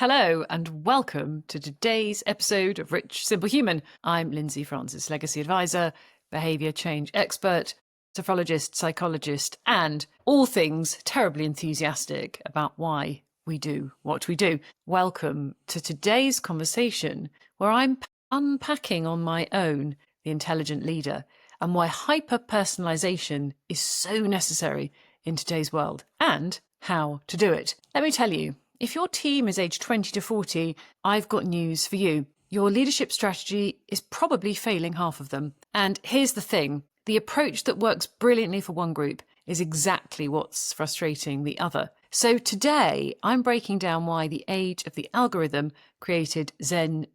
Hello and welcome to today's episode of Rich Simple Human. I'm Lindsay Francis, legacy advisor, behaviour change expert, sophrologist, psychologist, and all things terribly enthusiastic about why we do what we do. Welcome to today's conversation where I'm unpacking on my own the intelligent leader and why hyperpersonalization is so necessary in today's world and how to do it. Let me tell you, if your team is aged 20 to 40, I've got news for you. Your leadership strategy is probably failing half of them. And here's the thing, the approach that works brilliantly for one group is exactly what's frustrating the other. So today, I'm breaking down why the age of the algorithm created Gen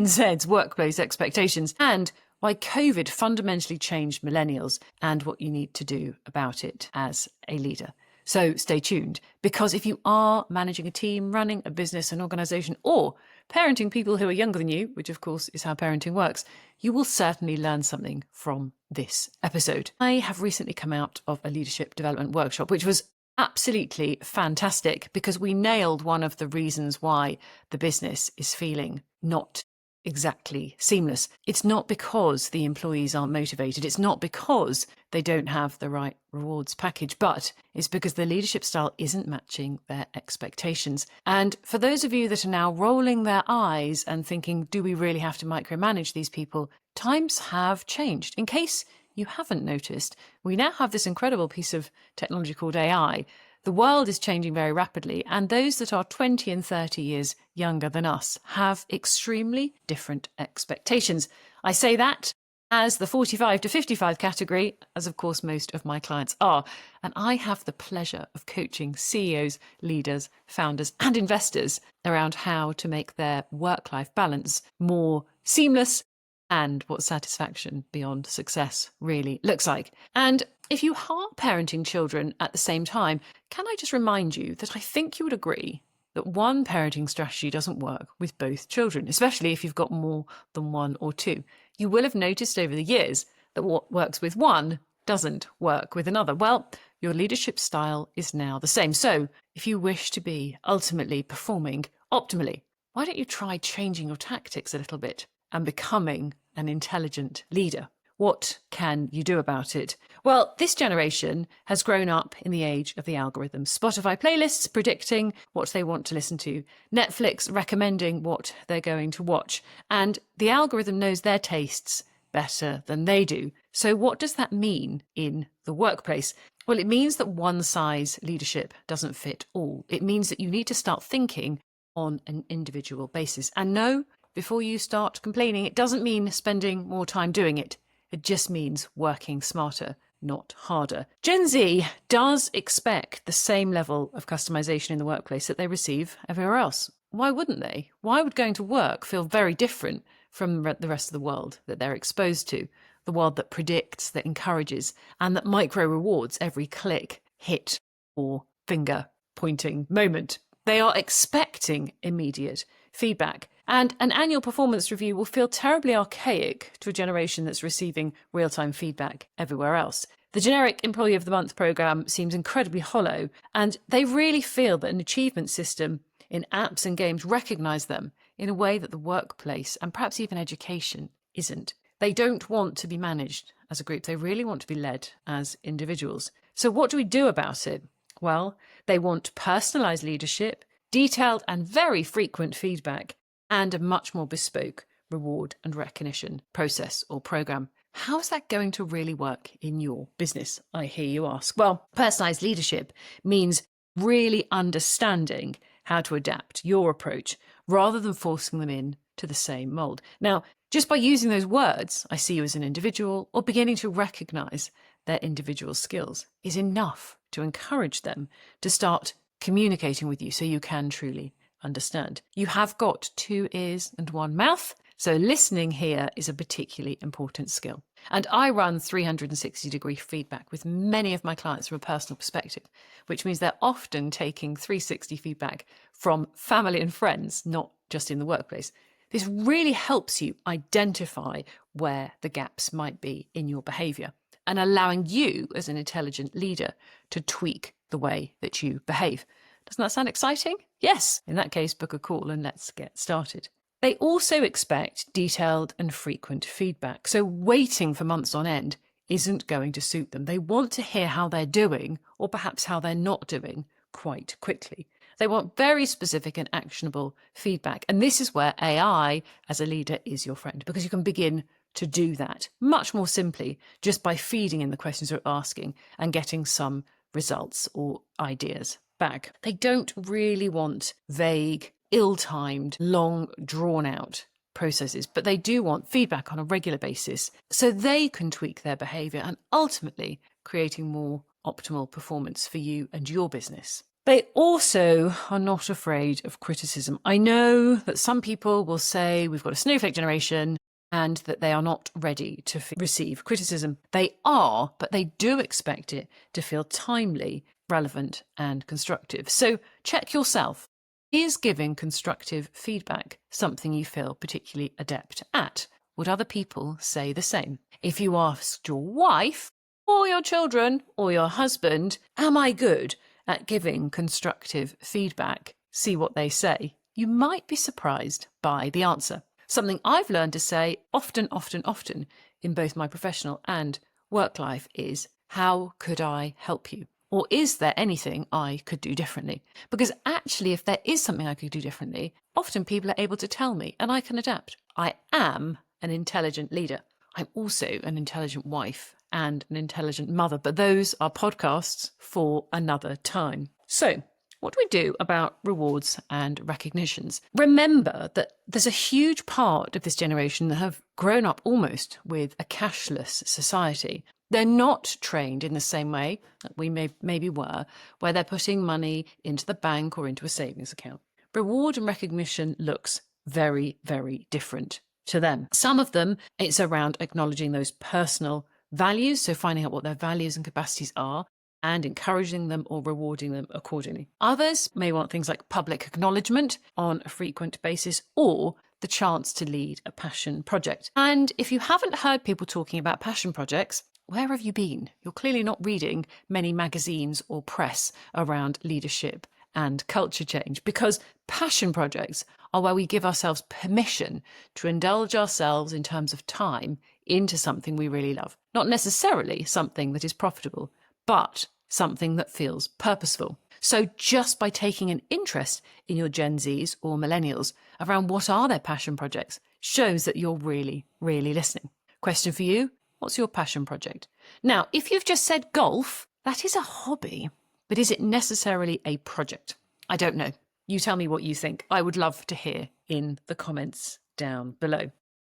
Z's workplace expectations and why COVID fundamentally changed millennials and what you need to do about it as a leader. So stay tuned, because if you are managing a team, running a business, an organisation, or parenting people who are younger than you, which of course is how parenting works, you will certainly learn something from this episode. I have recently come out of a leadership development workshop, which was absolutely fantastic because we nailed one of the reasons why the business is feeling not exactly seamless. It's not because the employees aren't motivated. It's not because they don't have the right rewards package, but it's because the leadership style isn't matching their expectations. And for those of you that are now rolling their eyes and thinking, do we really have to micromanage these people? Times have changed. In case you haven't noticed, we now have this incredible piece of technology called AI. The world is changing very rapidly, and those that are 20 and 30 years younger than us have extremely different expectations. I say that as the 45 to 55 category, as of course most of my clients are, and I have the pleasure of coaching CEOs, leaders, founders, and investors around how to make their work-life balance more seamless and what satisfaction beyond success really looks like. And if you are parenting children at the same time, can I just remind you that I think you would agree that one parenting strategy doesn't work with both children, especially if you've got more than one or two. You will have noticed over the years that what works with one doesn't work with another. Well, your leadership style is now the same. So if you wish to be ultimately performing optimally, why don't you try changing your tactics a little bit and becoming an intelligent leader? What can you do about it? Well, this generation has grown up in the age of the algorithm. Spotify playlists predicting what they want to listen to, Netflix recommending what they're going to watch, and the algorithm knows their tastes better than they do. So what does that mean in the workplace? Well, it means that one-size leadership doesn't fit all. It means that you need to start thinking on an individual basis. And no, before you start complaining, it doesn't mean spending more time doing it. It just means working smarter, not harder. Gen Z does expect the same level of customization in the workplace that they receive everywhere else. Why wouldn't they? Why would going to work feel very different from the rest of the world that they're exposed to? The world that predicts, that encourages, and that micro rewards every click, hit, or finger pointing moment. They are expecting immediate feedback. And an annual performance review will feel terribly archaic to a generation that's receiving real-time feedback everywhere else. The generic Employee of the Month programme seems incredibly hollow, and they really feel that an achievement system in apps and games recognise them in a way that the workplace and perhaps even education isn't. They don't want to be managed as a group. They really want to be led as individuals. So what do we do about it? Well, they want personalised leadership, detailed and very frequent feedback, and a much more bespoke reward and recognition process or program. How is that going to really work in your business, I hear you ask? Well, personalized leadership means really understanding how to adapt your approach rather than forcing them in to the same mold. Now, just by using those words, I see you as an individual, or beginning to recognize their individual skills is enough to encourage them to start communicating with you so you can truly understand. You have got 2 ears and 1 mouth, so listening here is a particularly important skill. And I run 360-degree feedback with many of my clients from a personal perspective, which means they're often taking 360 feedback from family and friends, not just in the workplace. This really helps you identify where the gaps might be in your behaviour and allowing you as an intelligent leader to tweak the way that you behave. Doesn't that sound exciting? Yes, in that case, book a call and let's get started. They also expect detailed and frequent feedback. So waiting for months on end isn't going to suit them. They want to hear how they're doing, or perhaps how they're not doing, quite quickly. They want very specific and actionable feedback. And this is where AI as a leader is your friend, because you can begin to do that much more simply just by feeding in the questions you're asking and getting some results or ideas back. They don't really want vague, ill-timed, long, drawn-out processes, but they do want feedback on a regular basis so they can tweak their behavior and ultimately creating more optimal performance for you and your business. They also are not afraid of criticism. I know that some people will say we've got a snowflake generation and that they are not ready to receive criticism. They are, but they do expect it to feel timely, relevant, and constructive. So check yourself. Is giving constructive feedback something you feel particularly adept at? Would other people say the same? If you asked your wife or your children or your husband, am I good at giving constructive feedback? See what they say. You might be surprised by the answer. Something I've learned to say often in both my professional and work life is, how could I help you? Or is there anything I could do differently? Because actually, if there is something I could do differently, often people are able to tell me and I can adapt. I am an intelligent leader. I'm also an intelligent wife and an intelligent mother, but those are podcasts for another time. So, what do we do about rewards and recognitions? Remember that there's a huge part of this generation that have grown up almost with a cashless society. They're not trained in the same way that we maybe were, where they're putting money into the bank or into a savings account. Reward and recognition looks very, very different to them. Some of them, it's around acknowledging those personal values, so finding out what their values and capacities are, and encouraging them or rewarding them accordingly. Others may want things like public acknowledgement on a frequent basis or the chance to lead a passion project. And if you haven't heard people talking about passion projects, where have you been? You're clearly not reading many magazines or press around leadership and culture change, because passion projects are where we give ourselves permission to indulge ourselves in terms of time into something we really love. Not necessarily something that is profitable, but something that feels purposeful. So just by taking an interest in your Gen Zs or millennials around what are their passion projects shows that you're really, really listening. Question for you, what's your passion project? Now, if you've just said golf, that is a hobby, but is it necessarily a project? I don't know. You tell me what you think. I would love to hear in the comments down below.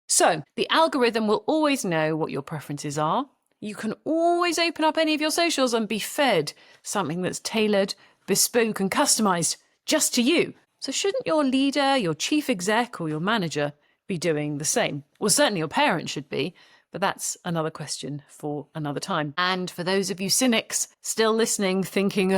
So the algorithm will always know what your preferences are. You can always open up any of your socials and be fed something that's tailored, bespoke and customized just to you. So shouldn't your leader, your chief exec or your manager be doing the same? Well, certainly your parents should be, but that's another question for another time. And for those of you cynics still listening, thinking,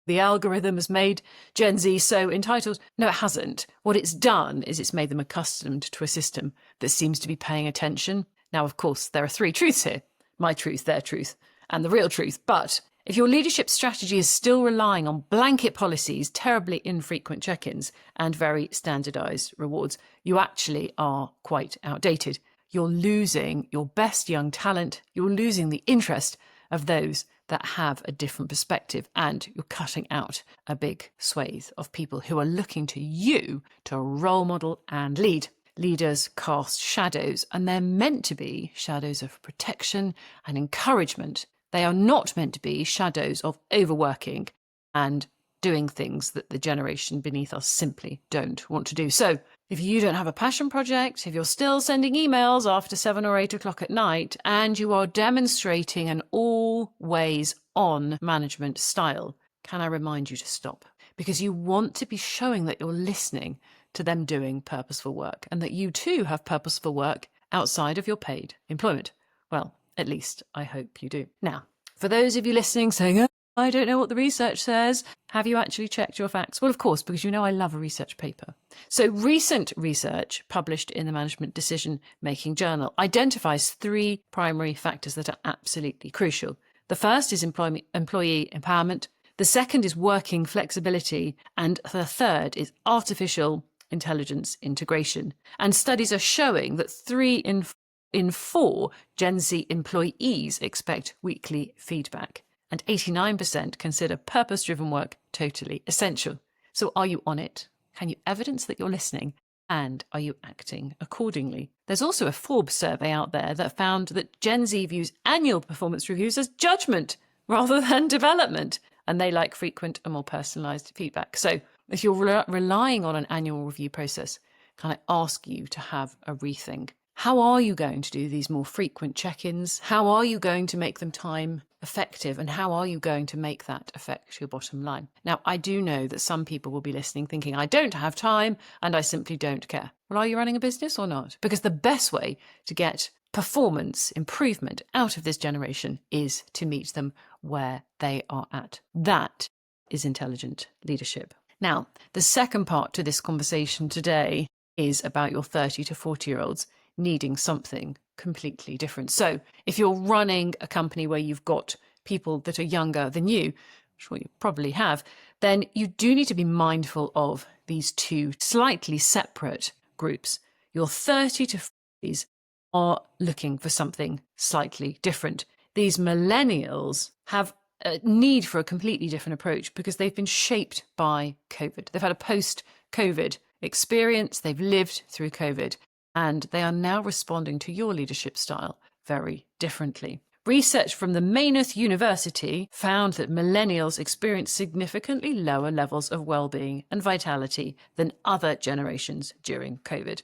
the algorithm has made Gen Z so entitled. No, it hasn't. What it's done is it's made them accustomed to a system that seems to be paying attention. Now, of course, there are three truths here. My truth, their truth, and the real truth. But if your leadership strategy is still relying on blanket policies, terribly infrequent check-ins, and very standardized rewards, you actually are quite outdated. You're losing your best young talent. You're losing the interest of those that have a different perspective, and you're cutting out a big swathe of people who are looking to you to role model and lead. Leaders cast shadows, and they're meant to be shadows of protection and encouragement. They are not meant to be shadows of overworking and doing things that the generation beneath us simply don't want to do. So if you don't have a passion project, if you're still sending emails after 7 or 8 o'clock at night, and you are demonstrating an always on management style, can I remind you to stop? Because you want to be showing that you're listening to them doing purposeful work, and that you too have purposeful work outside of your paid employment. Well, at least I hope you do. Now, for those of you listening saying, I don't know what the research says, have you actually checked your facts? Well, of course, because you know I love a research paper. So recent research published in the Management Decision Making Journal identifies 3 primary factors that are absolutely crucial. The first is employee empowerment. The second is working flexibility. And the third is artificial intelligence integration. And studies are showing that 3 in 4 Gen Z employees expect weekly feedback, and 89% consider purpose-driven work totally essential. So are you on it? Can you evidence that you're listening? And are you acting accordingly? There's also a Forbes survey out there that found that Gen Z views annual performance reviews as judgment rather than development, and they like frequent and more personalised feedback. So if you're relying on an annual review process, can I ask you to have a rethink? How are you going to do these more frequent check-ins? How are you going to make them time effective? And how are you going to make that affect your bottom line? Now, I do know that some people will be listening thinking, I don't have time and I simply don't care. Well, are you running a business or not? Because the best way to get performance improvement out of this generation is to meet them where they are at. That is intelligent leadership. Now, the second part to this conversation today is about your 30 to 40-year-olds needing something completely different. So if you're running a company where you've got people that are younger than you, I'm sure you probably have, then you do need to be mindful of these two slightly separate groups. Your 30 to 40s are looking for something slightly different. These millennials have a need for a completely different approach because they've been shaped by COVID. They've had a post-COVID experience. They've lived through COVID. And they are now responding to your leadership style very differently. Research from the Maynooth University found that millennials experience significantly lower levels of well-being and vitality than other generations during COVID.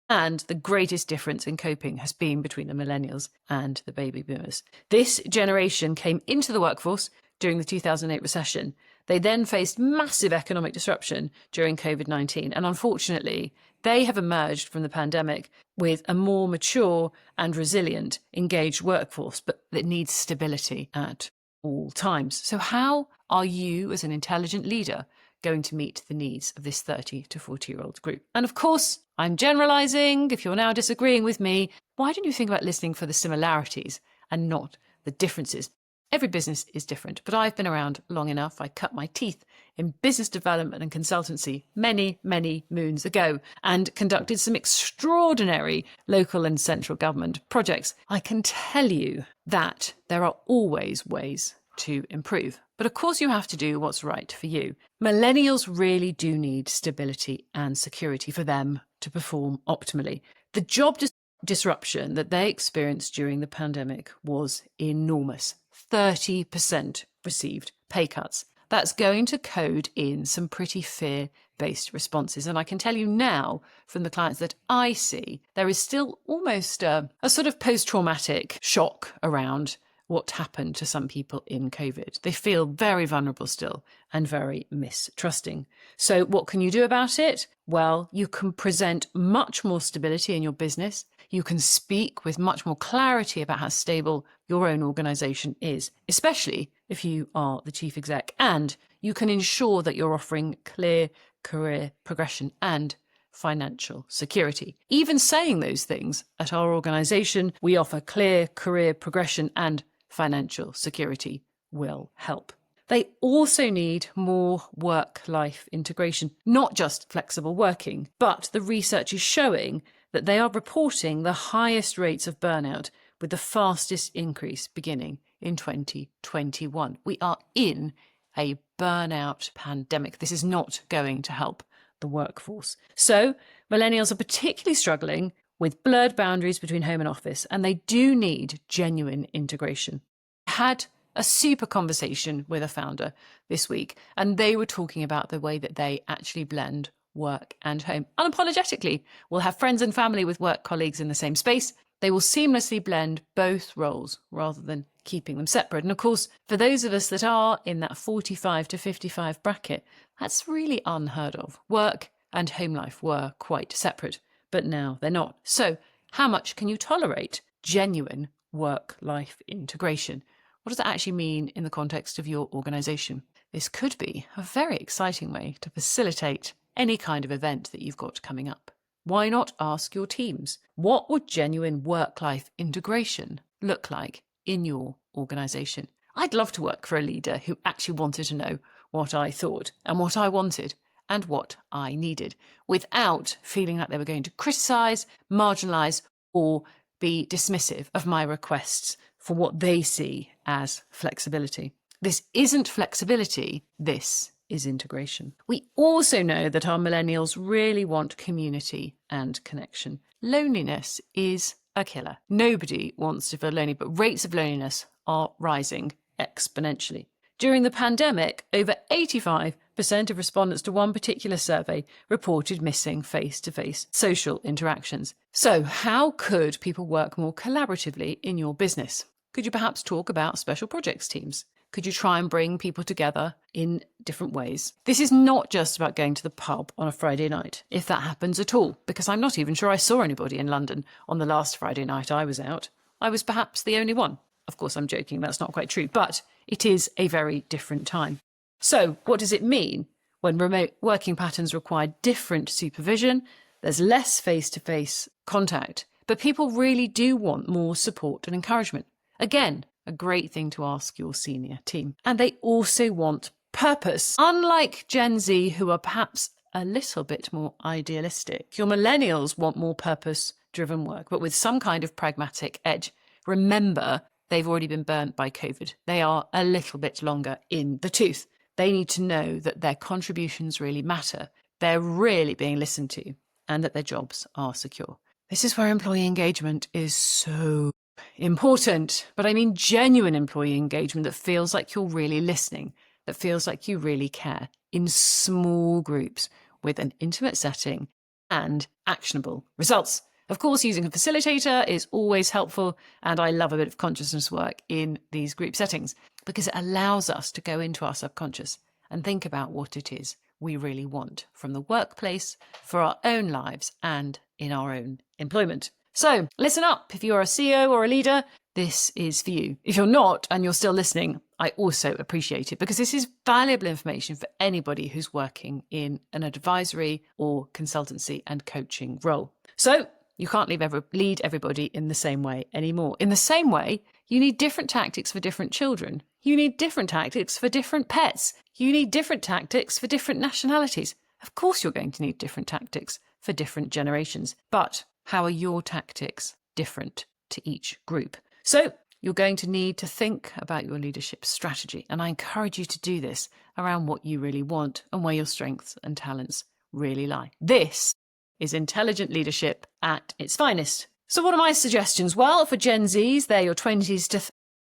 And the greatest difference in coping has been between the millennials and the baby boomers. This generation came into the workforce during the 2008 recession. They then faced massive economic disruption during COVID-19. And unfortunately, they have emerged from the pandemic with a more mature and resilient, engaged workforce, but that needs stability at all times. So how are you, as an intelligent leader, going to meet the needs of this 30 to 40-year-old group? And of course, I'm generalizing. If you're now disagreeing with me, why don't you think about listening for the similarities and not the differences? Every business is different, but I've been around long enough. I cut my teeth in business development and consultancy many, many moons ago and conducted some extraordinary local and central government projects. I can tell you that there are always ways to improve. But of course, you have to do what's right for you. Millennials really do need stability and security for them to perform optimally. The job disruption that they experienced during the pandemic was enormous. 30% received pay cuts. That's going to code in some pretty fear-based responses. And I can tell you now from the clients that I see, there is still almost a sort of post-traumatic shock around what happened to some people in COVID. They feel very vulnerable still and very mistrusting. So what can you do about it? Well, you can present much more stability in your business. You can speak with much more clarity about how stable your own organization is, especially if you are the chief exec. And you can ensure that you're offering clear career progression and financial security. Even saying those things, at our organization, we offer clear career progression and financial security will help. They also need more work-life integration, not just flexible working, but the research is showing that they are reporting the highest rates of burnout with the fastest increase beginning in 2021. We are in a burnout pandemic. This is not going to help the workforce. So millennials are particularly struggling with blurred boundaries between home and office, and they do need genuine integration. I had a super conversation with a founder this week, and they were talking about the way that they actually blend work and home. Unapologetically, we'll have friends and family with work colleagues in the same space. They will seamlessly blend both roles rather than keeping them separate. And of course, for those of us that are in that 45 to 55 bracket, that's really unheard of. Work and home life were quite separate, but now they're not. So how much can you tolerate genuine work-life integration? What does that actually mean in the context of your organisation? This could be a very exciting way to facilitate any kind of event that you've got coming up. Why not ask your teams, what would genuine work-life integration look like in your organisation? I'd love to work for a leader who actually wanted to know what I thought and what I wanted and what I needed, without feeling like they were going to criticise, marginalise, or be dismissive of my requests for what they see as flexibility. This isn't flexibility, this is integration. We also know that our millennials really want community and connection. Loneliness is a killer. Nobody wants to feel lonely, but rates of loneliness are rising exponentially. During the pandemic, over 85% of respondents to one particular survey reported missing face-to-face social interactions. So, how could people work more collaboratively in your business? Could you perhaps talk about special projects teams? Could you try and bring people together in different ways? This is not just about going to the pub on a Friday night, if that happens at all, because I'm not even sure I saw anybody in London on the last Friday night I was out. I was perhaps the only one. Of course, I'm joking, that's not quite true, but it is a very different time. So, what does it mean when remote working patterns require different supervision? There's less face-to-face contact, but people really do want more support and encouragement. Again, a great thing to ask your senior team. And they also want purpose. Unlike Gen Z, who are perhaps a little bit more idealistic, your millennials want more purpose-driven work, but with some kind of pragmatic edge. Remember, they've already been burnt by COVID. They are a little bit longer in the tooth. They need to know that their contributions really matter. They're really being listened to, and that their jobs are secure. This is where employee engagement is so important, but I mean genuine employee engagement that feels like you're really listening, that feels like you really care, in small groups with an intimate setting and actionable results. Of course, using a facilitator is always helpful, and I love a bit of consciousness work in these group settings because it allows us to go into our subconscious and think about what it is we really want from the workplace, for our own lives, and in our own employment. So listen up. If you're a CEO or a leader, this is for you. If you're not and you're still listening, I also appreciate it because this is valuable information for anybody who's working in an advisory or consultancy and coaching role. So you can't lead everybody in the same way anymore. In the same way, you need different tactics for different children. You need different tactics for different pets. You need different tactics for different nationalities. Of course, you're going to need different tactics for different generations. But how are your tactics different to each group? So you're going to need to think about your leadership strategy. And I encourage you to do this around what you really want and where your strengths and talents really lie. This is intelligent leadership at its finest. So what are my suggestions? Well, for Gen Zs, they're your 20s to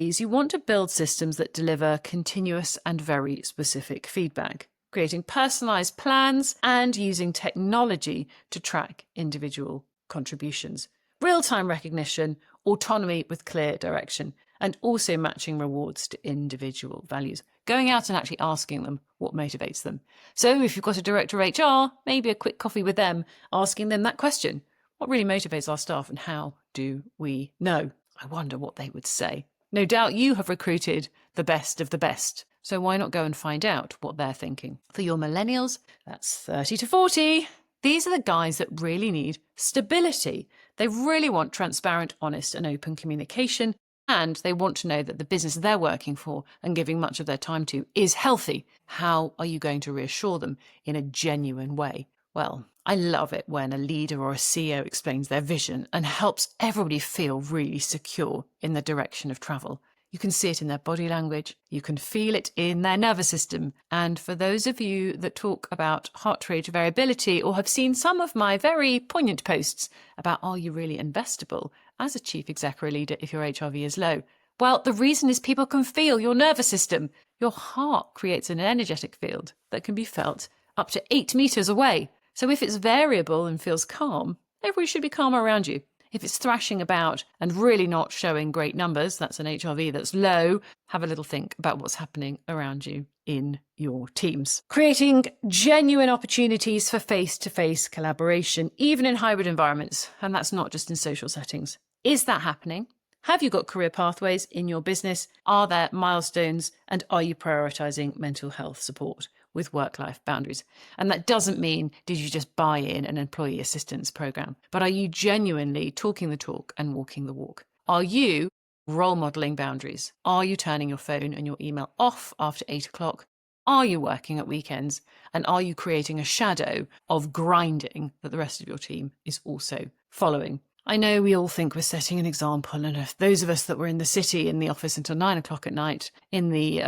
30s, you want to build systems that deliver continuous and very specific feedback, creating personalised plans and using technology to track individual contributions, real-time recognition, autonomy with clear direction, and also matching rewards to individual values. Going out and actually asking them what motivates them. So if you've got a director of HR, maybe a quick coffee with them, asking them that question. What really motivates our staff and how do we know? I wonder what they would say. No doubt you have recruited the best of the best. So why not go and find out what they're thinking? For your millennials, that's 30 to 40. These are the guys that really need stability. They really want transparent, honest, and open communication. And they want to know that the business they're working for and giving much of their time to is healthy. How are you going to reassure them in a genuine way? Well, I love it when a leader or a CEO explains their vision and helps everybody feel really secure in the direction of travel. You can see it in their body language. You can feel it in their nervous system. And for those of you that talk about heart rate variability or have seen some of my very poignant posts about are you really investable as a chief exec or a leader if your HRV is low? Well, the reason is people can feel your nervous system. Your heart creates an energetic field that can be felt up to 8 meters away. So if it's variable and feels calm, everybody should be calm around you. If it's thrashing about and really not showing great numbers, that's an HRV that's low, have a little think about what's happening around you in your teams. Creating genuine opportunities for face-to-face collaboration, even in hybrid environments, and that's not just in social settings. Is that happening? Have you got career pathways in your business? Are there milestones? And are you prioritising mental health support with work-life boundaries? And that doesn't mean did you just buy in an employee assistance program, but are you genuinely talking the talk and walking the walk? Are you Role modeling boundaries. Are you turning your phone and your email off after 8 o'clock? Are you working at weekends? And are you creating a shadow of grinding that the rest of your team is also following? I know we all think we're setting an example, and if those of us that were in the city in the office until 9 o'clock at night in the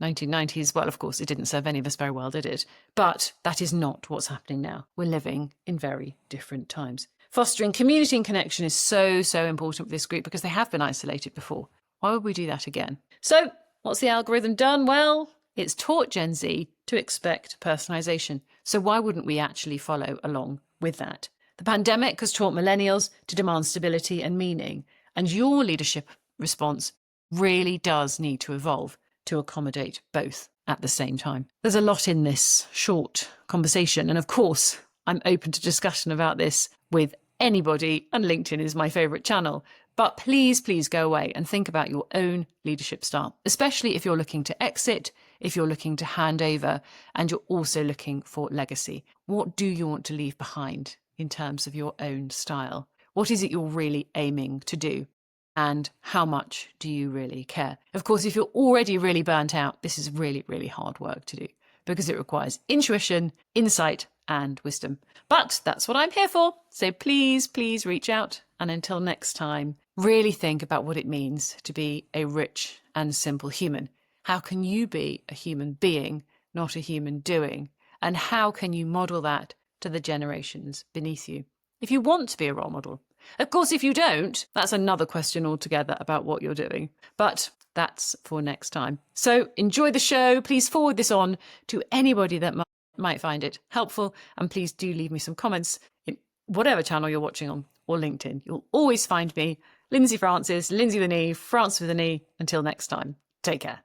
1990s, well, of course, it didn't serve any of us very well, did it? But that is not what's happening now. We're living in very different times. Fostering community and connection is so, so important for this group because they have been isolated before. Why would we do that again? So what's the algorithm done? Well, it's taught Gen Z to expect personalization. So why wouldn't we actually follow along with that? The pandemic has taught millennials to demand stability and meaning, and your leadership response really does need to evolve to accommodate both at the same time. There's a lot in this short conversation, and of course, I'm open to discussion about this with anybody, and LinkedIn is my favourite channel. But please, please go away and think about your own leadership style, especially if you're looking to exit, if you're looking to hand over, and you're also looking for legacy. What do you want to leave behind in terms of your own style? What is it you're really aiming to do? And how much do you really care? Of course, if you're already really burnt out, this is really, really hard work to do because it requires intuition, insight, and wisdom. But that's what I'm here for. So please, please reach out. And until next time, really think about what it means to be a rich and simple human. How can you be a human being, not a human doing? And how can you model that to the generations beneath you? If you want to be a role model. Of course, if you don't, that's another question altogether about what you're doing. But that's for next time. So enjoy the show. Please forward this on to anybody that might find it helpful. And please do leave me some comments in whatever channel you're watching on or LinkedIn. You'll always find me, Lindsay Francis, Lindsay with an E, France with an E. Until next time, take care.